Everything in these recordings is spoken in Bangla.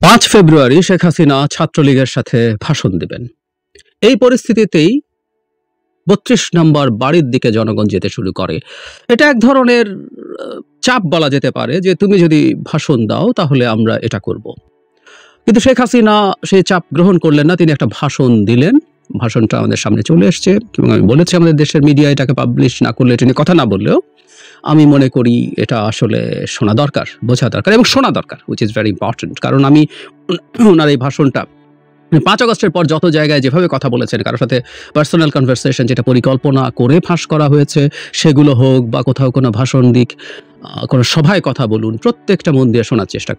৫ ফেব্রুয়ারি শেখ হাসিনা ছাত্রলীগের সাথে ভাষণ দেবেন। এই পরিস্থিতিতেই ৩২ নম্বর বাড়ির দিকে জনগণ যেতে শুরু করে। এটা এক ধরনের চাপ বলা যেতে পারে যে তুমি যদি ভাষণ দাও তাহলে আমরা এটা করব। কিন্তু শেখ হাসিনা সেই চাপ গ্রহণ করলেন না, তিনি একটা ভাষণ দিলেন। ভাষণটা আমাদের সামনে চলে এসছে এবং আমি বলেছি আমাদের দেশের মিডিয়া এটাকে পাবলিশ না করলে, এটা নিয়ে কথা না বললেও আমি মনে করি এটা আসলে শোনা দরকার, বোঝা দরকার এবং শোনা দরকার, হুইচ ইজ ভেরি ইম্পর্টেন্ট। কারণ আমি ওনার এই ভাষণটা ৫ আগস্টের পর যত জায়গায় যেভাবে কথা বলেছেন, কারোর সাথে পার্সোনাল কনভারসেশন যেটা পরিকল্পনা করে ফাঁস করা হয়েছে সেগুলো হোক বা কোথাও কোনো ভাষণ দিক, কোনো সভায় কথা বলুন, প্রত্যেকটা মন দিয়ে শোনার চেষ্টা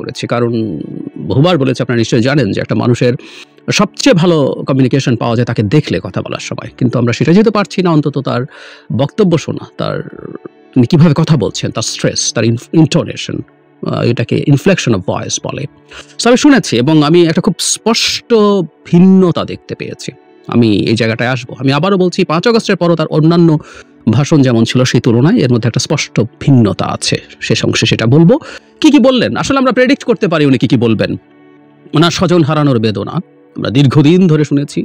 করেছি। কারণ বহুবার বলেছি, আপনারা নিশ্চয়ই জানেন যে একটা মানুষের সবচেয়ে ভালো কমিউনিকেশন পাওয়া যায় তাকে দেখলে কথা বলার সময়। কিন্তু আমরা সেটা যেতে পারছি না, অন্তত তার বক্তব্য শোনা, তার তিনি কীভাবে কথা বলছেন, তার স্ট্রেস, তার ইন্টোনেশন, এটাকে ইনফ্লেকশন অফ ভয়েস বলে। সো আমি শুনেছি এবং আমি একটা খুব স্পষ্ট ভিন্নতা দেখতে পেয়েছি। আমি এই জায়গাটায় আসবো। আমি আবারও বলছি, ৫ আগস্টের পরও তার অন্যান্য ভাষণ যেমন ছিল সেই তুলনায় এর মধ্যে একটা স্পষ্ট ভিন্নতা আছে। শেষ অংশে সেটা বলবো। কি বললেন আসলে আমরা প্রেডিক্ট করতে পারি উনি কি বলবেন। ওনার স্বজন হারানোর বেদনা আমরা দীর্ঘদিন ধরে শুনেছি।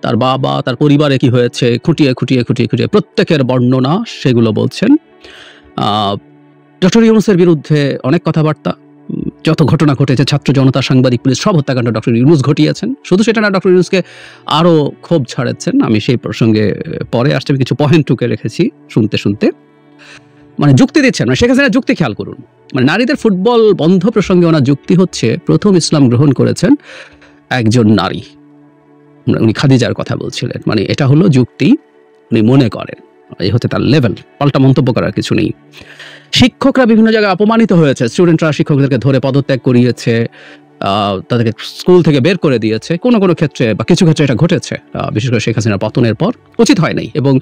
তার বাবা, তার পরিবারে কি হয়েছে খুঁটিয়ে প্রত্যেকের বর্ণনা সেগুলো বলছেন। ডক্টর ইউনূসের বিরুদ্ধে অনেক কথাবার্তা, যত ঘটনা ঘটেছে, ছাত্র জনতা, সাংবাদিক, পুলিশ, সব হত্যাকাণ্ড ডক্টর ইউনূস ঘটিয়েছেন। শুধু সেটা না, ডক্টর ইউনূসকে আরও ক্ষোভ ছাড়াচ্ছেন। আমি সেই প্রসঙ্গে পরে আসতে কিছু পয়েন্ট টুকে রেখেছি শুনতে মানে যুক্তি দিচ্ছেন, মানে শেখ হাসিনার যুক্তি খেয়াল করুন। মানে নারীদের ফুটবল বন্ধ প্রসঙ্গে ওনার যুক্তি হচ্ছে, প্রথম ইসলাম গ্রহণ করেছেন একজন নারী, উনি খাদিজার কথা বলছিলেন। মানে এটা হলো যুক্তি, উনি মনে করেন, এই হচ্ছে তার লেভেল, পাল্টা মন্তব্য করার কিছু নেই। শিক্ষকরা বিভিন্ন জায়গায় অপমানিত হয়েছে, স্টুডেন্টরা শিক্ষকদেরকে ধরে পদত্যাগ করিয়েছে, তাদেরকে স্কুল থেকে বের করে দিয়েছে। কোনো ক্ষেত্রে বা কিছু ক্ষেত্রে এটা ঘটেছে, বিশেষ করে শেখ হাসিনার পতনের পর, উচিত হয় নাই। এবং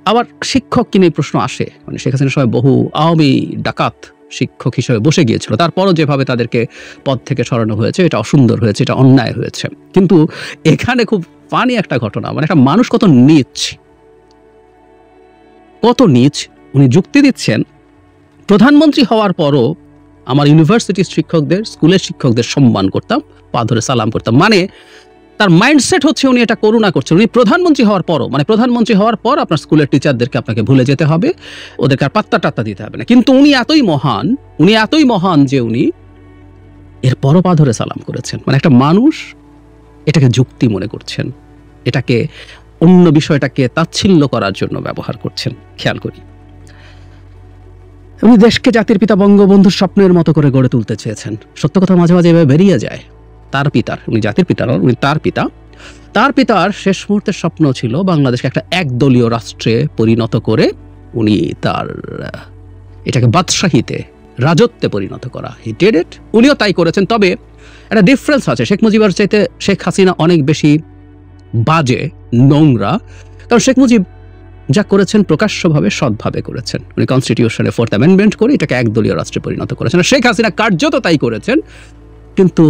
আবার শিক্ষক কি নিয়ে প্রশ্ন আসে, মানে শেখ হাসিনার সময় বহু আওয়ামী ডাকাত শিক্ষক হিসেবে বসে গিয়েছিল, তারপরও যেভাবে তাদেরকে পদ থেকে সরানো হয়েছে এটা অসুন্দর হয়েছে, এটা অন্যায় হয়েছে। কিন্তু এখানে খুব ফানি একটা ঘটনা, মানে একটা মানুষ কত নীচ উনি যুক্তি দিচ্ছেন, প্রধানমন্ত্রী হওয়ার পরও আমার ইউনিভার্সিটির শিক্ষকদের, স্কুলের শিক্ষকদের সম্মান করতাম, পা ধরে সালাম করতাম। মানে তার মাইন্ডসেট হচ্ছে উনি এটা করুণা করছেন। উনি প্রধানমন্ত্রী হওয়ার পরও, মানে প্রধানমন্ত্রী হওয়ার পর আপনার স্কুলের টিচারদেরকে আপনাকে ভুলে যেতে হবে, ওদেরকে আর পাত্তা টাত্তা দিতে হবে না। কিন্তু উনি এতই মহান যে উনি এরপরও পা ধরে সালাম করেছেন। মানে একটা মানুষ এটাকে যুক্তি মনে করছেন, এটাকে অন্য বিষয়টাকে তাচ্ছিল্য করার জন্য ব্যবহার করছেন। খেয়াল করি, উনি দেশকে জাতির পিতা বঙ্গবন্ধুর স্বপ্নের মতো করে গড়ে তুলতে চেয়েছেন। সত্য কথা মাঝে মাঝে এভাবে বেরিয়ে যায়। তার পিতার, উনি জাতির পিতা নন, উনি তার পিতার শেষ মুহূর্তের স্বপ্ন ছিল বাংলাদেশকে একটা একদলীয় রাষ্ট্রে পরিণত করে উনি তার এটাকে বাদশাহীতে, রাজত্বে পরিণত করা। হি ডিড ইট, উনিও তাই করেছেন। তবে একটা ডিফারেন্স আছে, শেখ মুজিবের চাইতে শেখ হাসিনা অনেক বেশি বাজে, নোংরা। কারণ শেখ মুজিব যা করেছেন প্রকাশ্যভাবে, সৎভাবে করেছেন। উনি কনস্টিটিউশনে 4th অ্যামেন্ডমেন্ট করে এটাকে একদলীয় রাষ্ট্রে পরিণত করেছেন। শেখ হাসিনা কার্যত তাই করেছেন, কিন্তু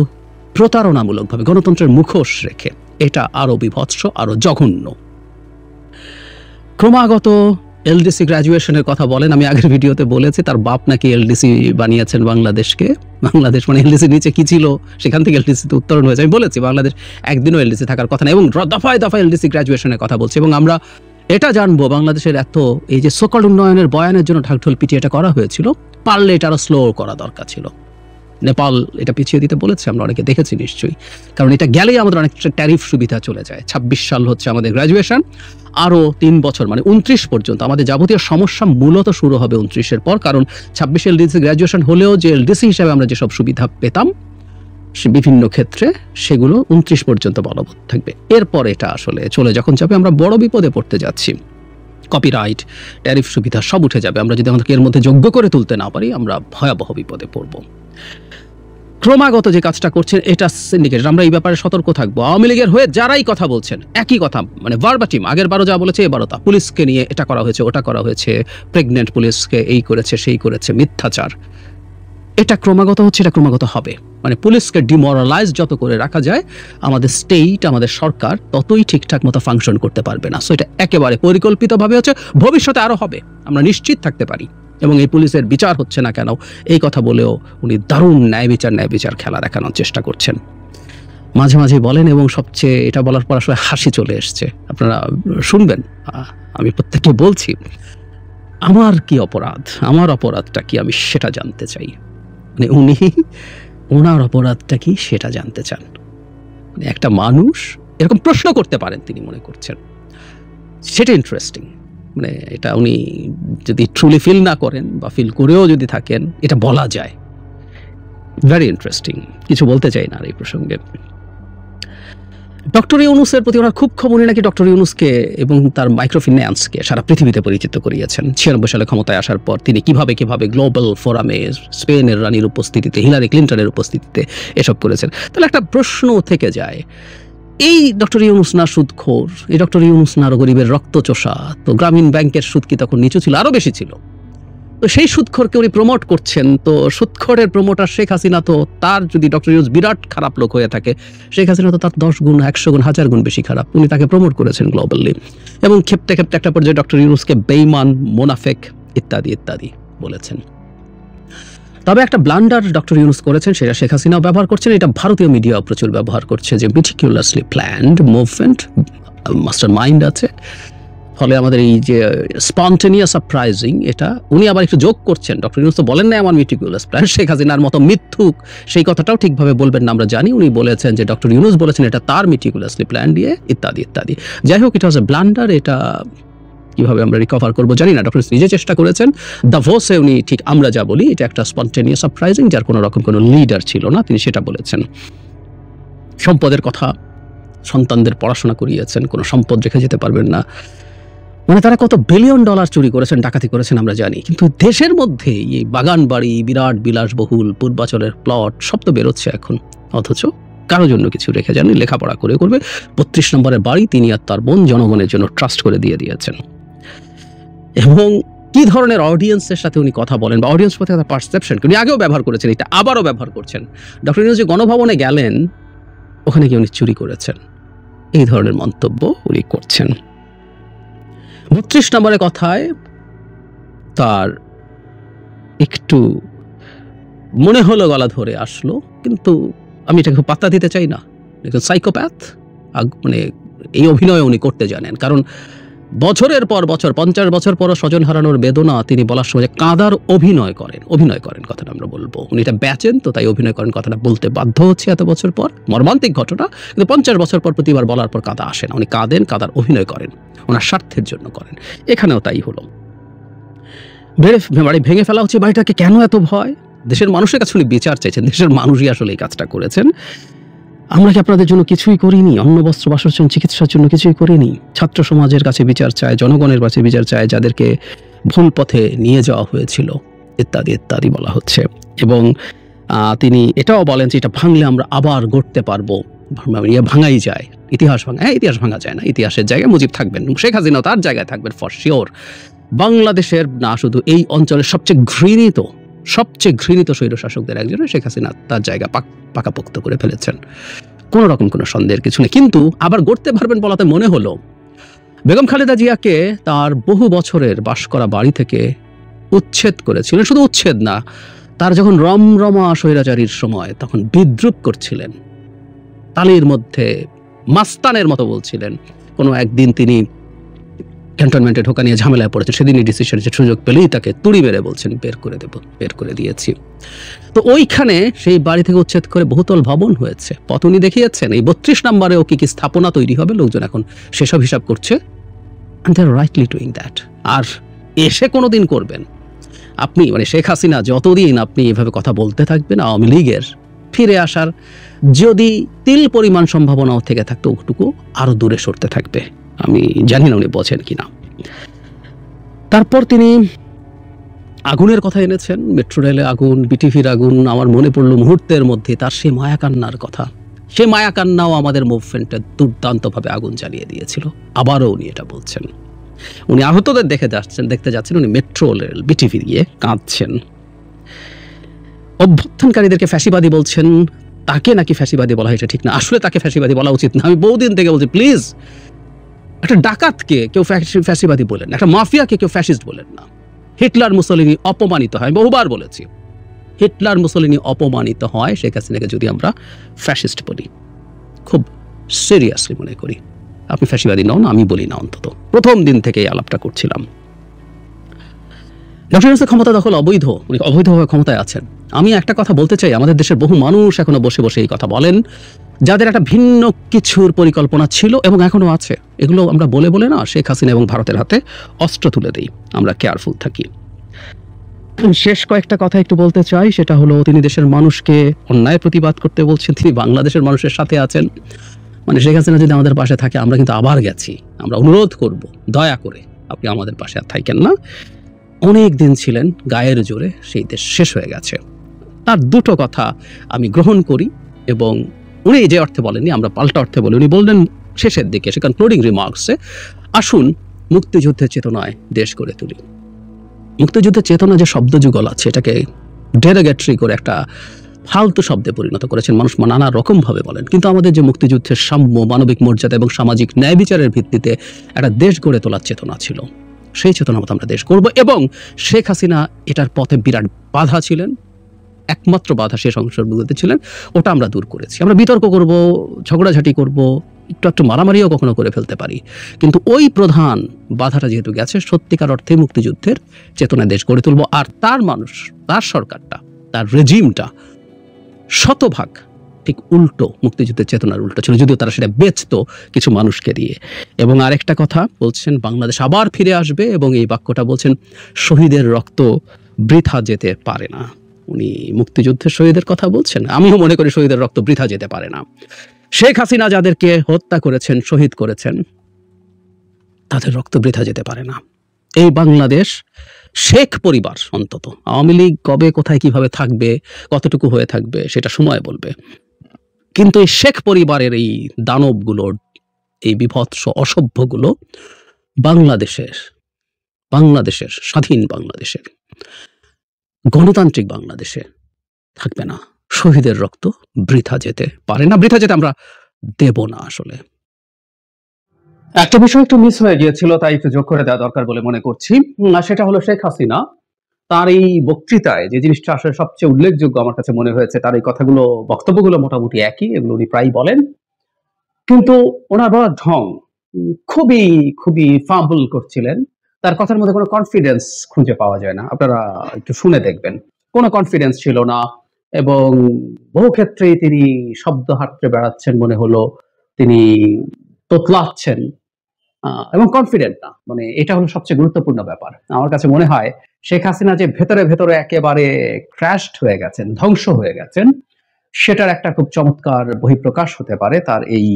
প্রতারণামূলকভাবে, গণতন্ত্রের মুখোশ রেখে। এটা আরো বিভৎস, আরো জঘন্য। ক্রমাগত এলডিসি গ্র্যাজুয়েশনের কথা বলেন। আমি আগের ভিডিওতে বলেছি তার বাপ নাকি এলডিসি বানিয়েছেন বাংলাদেশকে। বাংলাদেশ মানে এলডিসি নিচে কি ছিল সেখান থেকে এলডিসিতে উত্তরণ হয়েছে। আমি বলেছি বাংলাদেশ একদিনও এলডিসি থাকার কথা না, এবং দফায় এলডিসি গ্র্যাজুয়েশনের কথা বলছি। এবং আমরা এটা জানবো, বাংলাদেশের এত এই যে সকল উন্নয়নের বয়ানের জন্য ঢাকঢোল পিটিয়ে এটা করা হয়েছিল, পারলে এটা আরো স্লো করা দরকার ছিল। নেপাল এটা পিছিয়ে দিতে বলেছে, আমরা অনেকে দেখেছি নিশ্চয়ই। কারণ এটা গেলেই আমাদের অনেক ট্যারিফ সুবিধা চলে যায়। 26 সাল হচ্ছে আমাদের গ্র্যাজুয়েশন, আরও 3 বছর মানে 29 পর্যন্ত আমাদের যাবতীয় সমস্যা মূলত শুরু হবে 29-এর পর। কারণ 26 এলডিসি গ্র্যাজুয়েশন হলেও যে এলডিসি হিসাবে আমরা যেসব সুবিধা পেতাম বিভিন্ন ক্ষেত্রে, সেগুলো 29 পর্যন্ত বলবৎ থাকবে। এরপর এটা আসলে চলে যখন যাবে, আমরা বড় বিপদে পড়তে যাচ্ছি। কপিরাইট, ট্যারিফ সুবিধা সব উঠে যাবে। আমরা যদি আমাদেরকে এর মধ্যে যোগ্য করে তুলতে না পারি, আমরা ভয়াবহ বিপদে পড়ব। ক্রমাগত যে কাজটা করছেন এটা সিন্ডিকেট, আমরা এই ব্যাপারে সতর্ক থাকবো। আওয়ামী লীগের হয়ে যারাই কথা বলছেন একই কথা, মানে ভার্বাটিম, আগের বারও যা বলেছে এবারও তা। পুলিশকে নিয়ে এটা করা হয়েছে, ওটা করা হয়েছে, প্রেগনেন্ট পুলিশকে এই করেছে সেই করেছে, মিথ্যাচার। এটা ক্রমাগত হচ্ছে, এটা ক্রমাগত হবে। মানে পুলিশকে ডিমোরালাইজ যত করে রাখা যায়, আমাদের স্টেট, আমাদের সরকার ততই ঠিকঠাক মতো ফাংশন করতে পারবে না। সো এটা একেবারে পরিকল্পিতভাবে হচ্ছে, ভবিষ্যতে আরো হবে, আমরা নিশ্চিত থাকতে পারি। এবং এই পুলিশের বিচার হচ্ছে না কেন এই কথা বলেও উনি দারুণ ন্যায় বিচার খেলা দেখানোর চেষ্টা করছেন। মাঝে মাঝে বলেন এবং সবচেয়ে এটা বলার পর আসলে হাসি চলে এসছে, আপনারা শুনবেন। আমি প্রত্যেককে বলছি, আমার কি অপরাধ, আমার অপরাধটা কি আমি সেটা জানতে চাই। মানে উনি ওনার অপরাধটা কি সেটা জানতে চান। মানে একটা মানুষ এরকম প্রশ্ন করতে পারেন তিনি মনে করছেন, সেটা ইন্টারেস্টিং। মানে এটা উনি যদি ট্রুলি ফিল না করেন বা ফিল করেও যদি থাকেন, এটা বলা যায়। Very interesting. কিছু বলতে চাই না আর এই প্রসঙ্গে। ডক্টর ইউনূসের প্রতি ওনার খুব ক্ষোভ। উনি নাকি ডক্টর ইউনূসকে এবং তার মাইক্রোফিন্যান্সকে সারা পৃথিবীতে পরিচিত করিয়েছেন। 96 সালে ক্ষমতায় আসার পর তিনি কিভাবে গ্লোবাল ফোরামে স্পেনের রানীর উপস্থিতিতে, হিলারি ক্লিন্টনের উপস্থিতিতে এসব করেছেন। তাহলে একটা প্রশ্ন থেকে যায়, এই ডক্টর ইউনূস না সুদখোর, এই ডক্টর ইউনূস না গরিবের রক্তচোষা? তো গ্রামীণ ব্যাংকের সুদ কি তখন নিচু ছিল? আরো বেশি ছিল। তো সেই সুদখোরকে উনি প্রমোট করছেন। তো সুদখোরের প্রমোটার শেখ হাসিনা, তো তার যদি ডক্টর ইউনূস বিরাট খারাপ লোক হয়ে থাকে, শেখ হাসিনা তো তার 10 গুণ 100 গুণ 1000 গুণ বেশি খারাপ। উনি তাকে প্রমোট করেছেন গ্লোবালি এবং খেপতে একটা পর্যায়ে ডক্টর ইউনূসকে বেঈমান, মোনাফেক ইত্যাদি ইত্যাদি বলেছেন। তবে একটা ব্লান্ডার ডক্টর ইউনূস করেছেন, সেটা শেখ হাসিনাও ব্যবহার করছেন, এটা ভারতীয় মিডিয়া প্রচুর ব্যবহার করছে, যে meticulously planned movement, master mind আছে। ফলে আমাদের এই যে স্পন্টেনিয়াস সারপ্রাইজিং, এটা উনি আবার একটু যোগ করছেন। ডক্টর ইউনূস তো বলেন না আমার মেটিকুলাস প্ল্যান, শেখ হাসিনার মতো মিথ্যুক সেই কথাটাও ঠিকভাবে বলবেন না আমরা জানি। উনি বলেছেন যে ডক্টর ইউনূস বলেছেন এটা তার মেটিকুলাসলি প্ল্যান দিয়ে ইত্যাদি ইত্যাদি। যাই হোক, এটা হচ্ছে ব্লান্ডার। এটা কিভাবে আমরা রিকভার করবো জানি না। ডক্টর নিজে চেষ্টা করেছেন। দাভোসে উনি ঠিক আমরা যা বলি এটা একটা স্পন্টেনিয়াস সারপ্রাইজিং, যার কোনো রকম কোনো লিডার ছিল না, তিনি সেটা বলেছেন। সম্পদের কথা, সন্তানদের পড়াশোনা করিয়েছেন, কোনো সম্পদ রেখে যেতে পারবেন না। মানে তারা কত বিলিয়ন ডলার চুরি করেছেন, ডাকাতি করেছেন আমরা জানি। কিন্তু দেশের মধ্যে এই বাগান বাড়ি, বিরাট বিলাসবহুল পূর্বাচলের প্লট সব তো বেরোচ্ছে এখন, অথচ কারো জন্য কিছু রেখে যাননি। লেখাপড়া করে করবে 32 নম্বরের বাড়ি তিনি আর তার বোন জনগণের জন্য ট্রাস্ট করে দিয়ে দিয়েছেন। এবং কি ধরনের অডিয়েন্সের সাথে উনি কথা বলেন বা অডিয়েন্স প্রতি তার পারসেপশন উনি আগেও ব্যবহার করেছেন, এটা আবারও ব্যবহার করছেন। ডক্টর ইউনূস যে গণভবনে গেলেন, ওখানে গিয়ে উনি চুরি করেছেন, এই ধরনের মন্তব্য উনি করছেন। 32 নম্বরের কথায় তার একটু মনে হলো গলা ধরে আসলো, কিন্তু আমি এটাকে পাত্তা দিতে চাই না। সাইকোপ্যাথ, মানে এই অভিনয় উনি করতে জানেন। কারণ বছরের পর বছর, 50 বছর পর স্বজন হারানোর বেদনা তিনি বলার সময় কাঁদার অভিনয় করেন কথাটা আমরা বলবো। উনি এটা বেচেন, তো তাই অভিনয় করেন কথাটা বলতে বাধ্য হচ্ছে এত বছর পর। মর্মান্তিক ঘটনা, কিন্তু 50 বছর পর প্রতিবার বলার পর কাঁদা আসে না। উনি কাঁদার অভিনয় করেন, ওনার স্বার্থের জন্য করেন। এখানেও তাই হলো। বাড়ি ভেঙে ফেলা হচ্ছে, বাড়িটাকে কেন এত ভয়? দেশের মানুষের কাছে উনি বিচার চাইছেন, দেশের মানুষই আসলে এই কাজটা করেছেন। আমরা কি আপনাদের জন্য কিছুই করিনি? অন্ন বস্ত্র বাসস্থান চিকিৎসার জন্য কিছুই করিনি? ছাত্র সমাজের কাছে বিচার চায়, জনগণের কাছে বিচার চায়, যাদেরকে ভুল পথে নিয়ে যাওয়া হয়েছিল ইত্যাদি ইত্যাদি বলা হচ্ছে। এবং তিনি এটাও বলেন যে এটা ভাঙলে আমরা আবার গড়তে পারবো। ভাঙাই যায়, ইতিহাস ভাঙা। হ্যাঁ, ইতিহাস ভাঙা যায় না। ইতিহাসের জায়গায় মুজিব থাকবেন, শেখ হাসিনাও তার জায়গায় থাকবেন ফর শিওর। বাংলাদেশের না শুধু এই অঞ্চলের সবচেয়ে ঘৃণিত স্বৈরশাসকদের একজন শেখ হাসিনা তার জায়গা পাকাপোক্ত করে ফেলেছেন, কোনো রকম কোনো সন্দেহের কিছু নেই। কিন্তু আবার গড়তে পারবেন বলাতে মনে হলো বেগম খালেদা জিয়াকে তার বহু বছরের বাস করা বাড়ি থেকে উচ্ছেদ করেছিলেন। শুধু উচ্ছেদ না, তার যখন রমরমা স্বৈরাচারীর সময় তখন বিদ্রুপ করছিলেন, তালির মধ্যে মাস্তানের মতো বলছিলেন। কোনো একদিন তিনি ক্যান্টনমেন্টে ঢোকা নিয়ে ঝামেলায় পড়েছেন, সেদিনই ডিসিশন, যে সুযোগ পেলেই তাকে তুড়ি মেরে বলছেন বের করে দিয়েছি। তো ওইখানে সেই বাড়ি থেকে উচ্ছেদ করে বহুতল ভবন হয়েছে, পথ উনি দেখিয়েছেন। এই 32 নম্বরেও কি স্থাপনা তৈরি হবে, লোকজন এখন সেসব হিসাব করছে। and they're rightly doing that। আর এসে কোনোদিন করবেন আপনি, মানে শেখ হাসিনা যতদিন আপনি এভাবে কথা বলতে থাকবেন, আওয়ামী লীগের ফিরে আসার যদি তিল পরিমাণ সম্ভাবনাও থেকে থাকতো, ওটুকু আরো দূরে সরতে থাকবে। আমি জানি না উনি বোঝেন কিনা। তারপর তিনি আগুনের কথা এনেছেন, মেট্রো রেলে আগুন, বিটিভির আগুন। আমার মনে পড়লো মুহূর্তের মধ্যে তার সেই মায়াকান্নার কথা। সে মায়াকান্নাও আমাদের মুভমেন্টে দুর্দান্তভাবে আগুন জ্বালিয়ে দিয়েছিল। আবারও উনি এটা বলছেন। উনি আহতদের দেখতে যাচ্ছেন, উনি মেট্রো রেল বিটিভি দিয়ে কাঁদছেন। অভ্যুত্থানকারীদেরকে ফ্যাসিবাদী বলছেন, তাকে নাকি ফ্যাসিবাদী বলা হয় এটা ঠিক না। আসলে তাকে ফ্যাসিবাদী বলা উচিত না। আমি বহুদিন থেকে বলছি, প্লিজ, একটা ডাকাতকে কেউ ফ্যাসিবাদী বলেন, একটা মাফিয়াকে কেউ ফ্যাসিস্ট বলেন না। হিটলার মুসলিনি অপমানিত হয়, বহুবার বলেছি, হিটলার মুসলিনি অপমানিত হয় শেখ হাসিনাকে যদি আমরা ফ্যাসিস্ট বলি, খুব সিরিয়াসলি মনে করি। আপনি ফ্যাসিবাদী নন, আমি বলি না, অন্তত প্রথম দিন থেকে এই আলাপটা করছিলাম। ডক্টর ইউনূসের ক্ষমতা দখল অবৈধ, উনি অবৈধভাবে ক্ষমতায় আছেন। আমি একটা কথা বলতে চাই, আমাদের দেশের বহু মানুষ এখনো বসে বসে এই কথা বলেন, যাদের একটা ভিন্ন কিছুর পরিকল্পনা ছিল এবং এখনো আছে। এগুলো আমরা বলে বলে না শেখ হাসিনা এবং ভারতের হাতে অস্ত্র তুলে দিই, আমরা কেয়ারফুল থাকি। শেষ কয়েকটা কথা একটু বলতে চাই, সেটা হলো তিনি দেশের মানুষকে অন্যায় প্রতিবাদ করতে বলছেন, তিনি বাংলাদেশের মানুষের সাথে আছেন। মানে শেখ হাসিনা যদি আমাদের পাশে থাকে, আমরা কিন্তু আবার গেছি, আমরা অনুরোধ করব দয়া করে আপনি আমাদের পাশে আর থাকেন না। অনেক দিন ছিলেন গায়ের জোরে, সেই দেশ শেষ হয়ে গেছে। তার দুটো কথা আমি গ্রহণ করি, এবং উনি যে অর্থে বলেননি, আমরা পাল্টা অর্থে বলি। উনি বললেন শেষের দিকে, সে কনক্লুডিং রিমার্কসে, আসুন মুক্তিযুদ্ধের চেতনায় দেশ গড়ে তুলি। মুক্তিযুদ্ধের চেতনা যে শব্দযুগল আছে, এটাকে ডেরোগেটরি করে একটা ফালতু শব্দে পরিণত করেছেন মানুষ, নানা রকমভাবে বলেন। কিন্তু আমাদের যে মুক্তিযুদ্ধের সাম্য, মানবিক মর্যাদা এবং সামাজিক ন্যায় বিচারের ভিত্তিতে একটা দেশ গড়ে তোলার চেতনা ছিল, সেই চেতনা মতো আমরা দেশ করব। এবং শেখ হাসিনা এটার পথে বিরাট বাধা ছিলেন, একমাত্র বাধা সে সংসদের বিরুদ্ধে ছিলেন, ওটা আমরা দূর করেছি। আমরা বিতর্ক করব, ঝগড়াঝাটি করব, একটু মারামারিও কখনো করে ফেলতে পারি, কিন্তু ওই প্রধান বাধাটা যেহেতু গেছে, সত্যিকার অর্থে মুক্তিযুদ্ধের চেতনায় দেশ গড়ে তুলব। আর তার মানুষ, তার সরকারটা, তার রেজিমটা শতভাগ ঠিক উল্টো, মুক্তিযুদ্ধের চেতনার উল্টো ছিল, যদিও তারা সেটা বেচতো কিছু মানুষকে দিয়ে। এবং আরেকটা কথা বলছেন, বাংলাদেশ আবার ফিরে আসবে, এবং এই বাক্যটা বলছেন, শহীদের রক্ত বৃথা যেতে পারে না। উনি মুক্তিযুদ্ধের শহীদের কথা বলছেন, আমিও মনে করি শহীদের রক্ত বৃথা যেতে পারে না। শেখ হাসিনা যাদেরকে হত্যা করেছেন, শহীদ করেছেন, তাদের রক্ত বৃথা যেতে পারে না। এই বাংলাদেশ, শেখ পরিবার অন্তত, আওয়ামী লীগ কবে কোথায় কিভাবে থাকবে, কতটুকু হয়ে থাকবে, সেটা সময় বলবে। কিন্তু এই শেখ পরিবারের এই দানবগুলোর, এই বিভৎস অসভ্যগুলো বাংলাদেশের স্বাধীন বাংলাদেশের, গণতান্ত্রিক বাংলাদেশে থাকবে না। শহীদের রক্ত বৃথা যেতে পারে না, বৃথা যেতে আমরা দেব না। আসলে একটা বিষয় একটু মিস হয়ে গিয়েছিল, তাই একটু যোগ করে দেওয়া দরকার বলে মনে করছি। সেটা হলো শেখ হাসিনা তার এই বক্তৃতায় যে জিনিসটা আসলে সবচেয়ে উল্লেখযোগ্য আমার কাছে মনে হয়েছে, তার এই কথাগুলো, বক্তব্যগুলো মোটামুটি একই, এগুলো উনি প্রায় বলেন, কিন্তু ওনার বলার ঢং খুবই খুবই ফাম্বল করছিলেন। তার কথার মধ্যে কোনো কনফিডেন্স খুঁজে পাওয়া যায় না, আপনারা একটু শুনে দেখবেন, কোনো কনফিডেন্স ছিল না। এবং বহু ক্ষেত্রেই তিনি শব্দ হাতড়ে বেড়াচ্ছেন, মনে হলো তিনি তোতলাচ্ছেন, এবং কনফিডেন্ট না। মানে এটা হলো সবচেয়ে গুরুত্বপূর্ণ ব্যাপার। আমার কাছে মনে হয় শেখ হাসিনা যে ভেতরে ভেতরে একেবারে ক্র্যাশড হয়ে গেছেন, ধ্বংস হয়ে গেছেন, সেটার একটা খুব চমৎকার বহিঃপ্রকাশ হতে পারে তার এই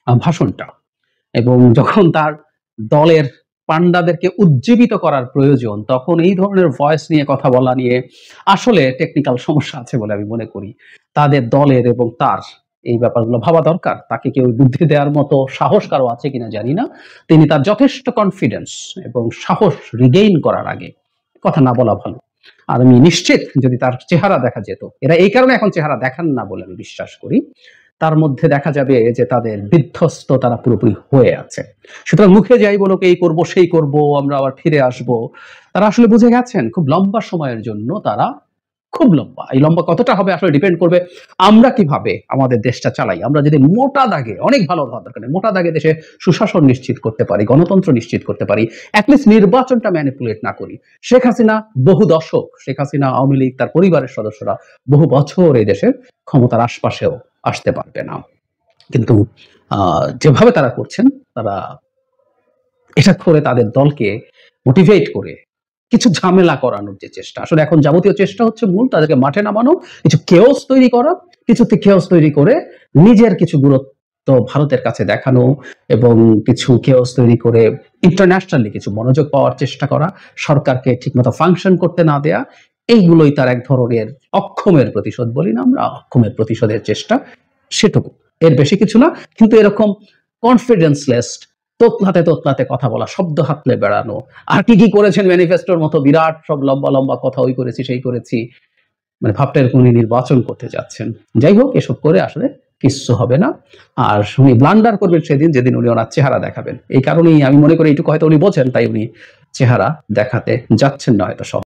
ভাষণটা। এবং যখন তার দলের পান্ডাদেরকে উজ্জীবিত করার প্রয়োজন, তখন এই ধরনের ভয়েস নিয়ে কথা বলা নিয়ে আসলে টেকনিক্যাল সমস্যা আছে বলে আমি মনে করি। তাদের দলের এবং তার এই ব্যাপারগুলো ভাবা দরকার। তাকে কেউ বুদ্ধি দেওয়ার মতো সাহস কারো আছে কিনা জানি না। তিনি তার যথেষ্ট কনফিডেন্স এবং সাহস রিগেইন করার আগে কথা না বলা ভালো। আর আমি নিশ্চিত যদি তার চেহারা দেখা যেত, এরা এই কারণে এখন চেহারা দেখান না বলে আমি বিশ্বাস করি, তার মধ্যে দেখা যাবে যে তাদের বিধ্বস্ত তারা পুরোপুরি হয়ে আছে। সুতরাং মুখে যাই বলুক, এই করব সেই করব, আমরা আবার ফিরে আসব, তারা আসলে বুঝে গেছেন খুব লম্বা সময়ের জন্য তারা, খুব লম্বা, এই লম্বা কতটা হবে আসলে ডিপেন্ড করবে আমরা কিভাবে আমাদের দেশটা চালাই। আমরা যদি মোটা দাগে, অনেক ভালো হওয়ার দরকার নেই, মোটা দাগে দেশে সুশাসন নিশ্চিত করতে পারি, গণতন্ত্র নিশ্চিত করতে পারি, অ্যাটলিস্ট নির্বাচনটা ম্যানিপুলেট না করি। শেখ হাসিনা বহু দশক, শেখ হাসিনা, আওয়ামী লীগ, তার পরিবারের সদস্যরা বহু বছর এই দেশের ক্ষমতার আশপাশেও আসতে পারবে না। কিন্তু যেভাবে তারা করছেন, তারা এটা করে তাদের দলকে মোটিভেট করে কিছু ঝামেলা করানোর যে চেষ্টা, আসলে এখন যাবতীয় চেষ্টা হচ্ছে মূল তাদেরকে মাঠে নামানো, কিছু কেওস তৈরি করা, কিছুতে কেওস তৈরি করে নিজের কিছু গুরুত্ব ভারতের কাছে দেখানো, এবং কিছু কেওস তৈরি করে ইন্টারন্যাশনালি কিছু মনোযোগ পাওয়ার চেষ্টা করা, সরকারকে ঠিকমতো ফাংশন করতে না দেয়া। এইগুলোই তার এক ধরনের অক্ষমের প্রতিশোধ বলি না আমরা, অক্ষমের প্রতিশোধের চেষ্টা, সেটুকু, এর বেশি কিছু না। কিন্তু এরকম কনফিডেন্সলেস, তোতলাতে তোতলাতে কথা বলা, শব্দ হাতলে বেড়ানো, আর কি কি করেছেন ম্যানিফেস্টোর মতো বিরাট সব লম্বা লম্বা কথা, ওই করেছি সেই করেছি, মানে ভাবটা এরকম উনি নির্বাচন করতে যাচ্ছেন। যাই হোক, এসব করে আসলে কিচ্ছু হবে না। আর উনি ব্লান্ডার করবেন সেদিন, যেদিন উনি ওনার চেহারা দেখাবেন। এই কারণেই আমি মনে করি এইটুকু হয়তো উনি বোঝেন, তাই উনি চেহারা দেখাতে যাচ্ছেন না হয়তো।